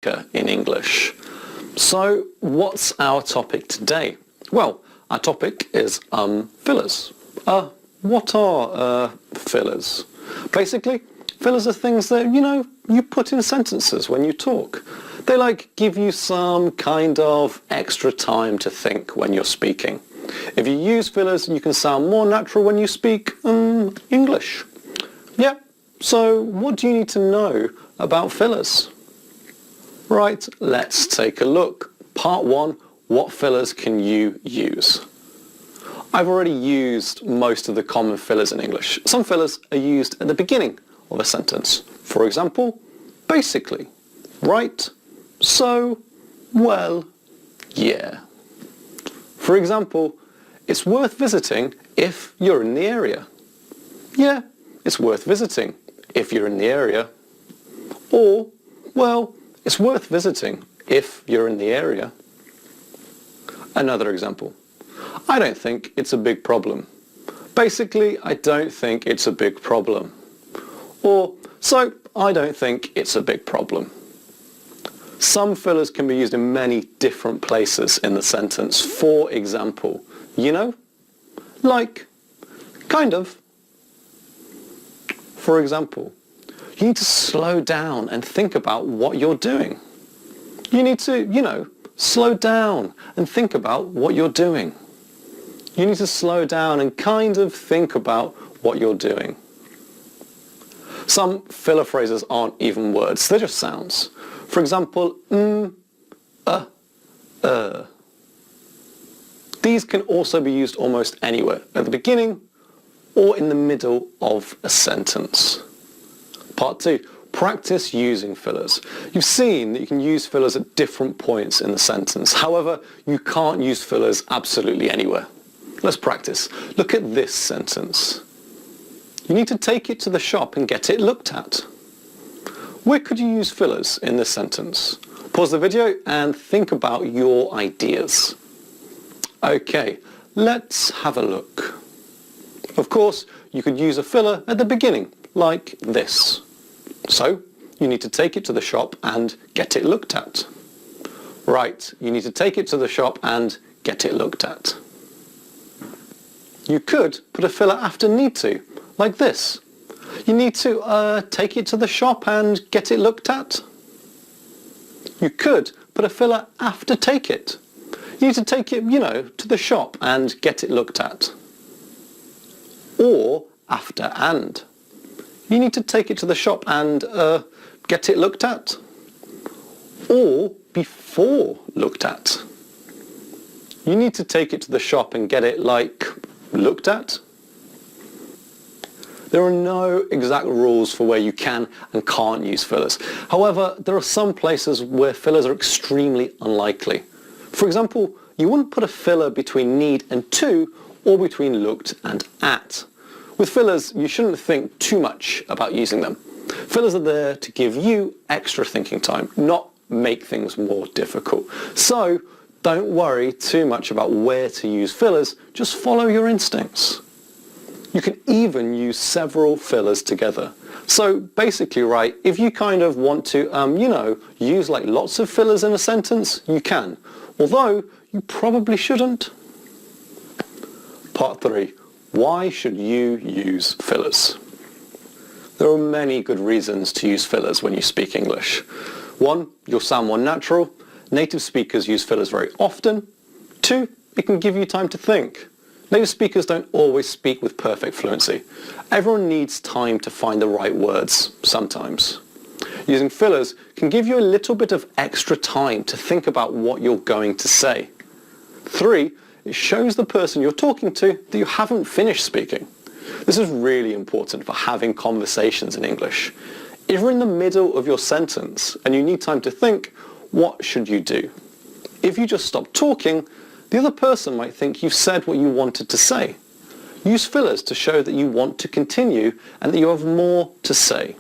in English. So what's our topic today? Well, our topic is fillers. What are fillers? Basically, fillers are things that, you put in sentences when you talk. They give you some kind of extra time to think when you're speaking. If you use fillers, you can sound more natural when you speak English. Yeah, so what do you need to know about fillers? Right, let's take a look. Part 1, what fillers can you use? I've already used most of the common fillers in English. Some fillers are used at the beginning of a sentence. For example, basically, right, so, well, yeah. For example, it's worth visiting if you're in the area. Yeah, it's worth visiting if you're in the area. Or, well, it's worth visiting if you're in the area. Another example. I don't think it's a big problem. Basically, I don't think it's a big problem. Or, so, I don't think it's a big problem. Some fillers can be used in many different places in the sentence. For example, kind of. For example, you need to slow down and think about what you're doing. You need to, slow down and think about what you're doing. You need to slow down and kind of think about what you're doing. Some filler phrases aren't even words, they're just sounds. For example, These can also be used almost anywhere, at the beginning or in the middle of a sentence. Part 2, practice using fillers. You've seen that you can use fillers at different points in the sentence. However, you can't use fillers absolutely anywhere. Let's practice. Look at this sentence. You need to take it to the shop and get it looked at. Where could you use fillers in this sentence? Pause the video and think about your ideas. Okay, let's have a look. Of course, you could use a filler at the beginning, like this. So, you need to take it to the shop and get it looked at. Right, you need to take it to the shop and get it looked at. You could put a filler after need to, like this. You need to take it to the shop and get it looked at. You could put a filler after take it. You need to take it, to the shop and get it looked at. Or after and. You need to take it to the shop and get it looked at. Or before looked at. You need to take it to the shop and get it, looked at. There are no exact rules for where you can and can't use fillers. However, there are some places where fillers are extremely unlikely. For example, you wouldn't put a filler between need and to or between looked and at. With fillers, you shouldn't think too much about using them. Fillers are there to give you extra thinking time, not make things more difficult. So, don't worry too much about where to use fillers, just follow your instincts. You can even use several fillers together. So basically, right, if you kind of want to, use lots of fillers in a sentence, you can. Although, you probably shouldn't. Part 3, why should you use fillers? There are many good reasons to use fillers when you speak English. 1, you'll sound more natural. Native speakers use fillers very often. 2, it can give you time to think. Native speakers don't always speak with perfect fluency. Everyone needs time to find the right words, sometimes. Using fillers can give you a little bit of extra time to think about what you're going to say. 3, it shows the person you're talking to that you haven't finished speaking. This is really important for having conversations in English. If you're in the middle of your sentence and you need time to think, what should you do? If you just stop talking, the other person might think you've said what you wanted to say. Use fillers to show that you want to continue and that you have more to say.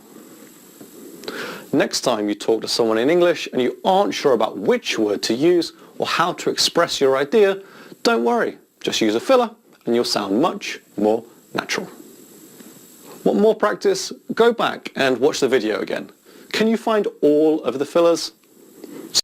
Next time you talk to someone in English and you aren't sure about which word to use or how to express your idea, don't worry. Just use a filler and you'll sound much more natural. Want more practice? Go back and watch the video again. Can you find all of the fillers?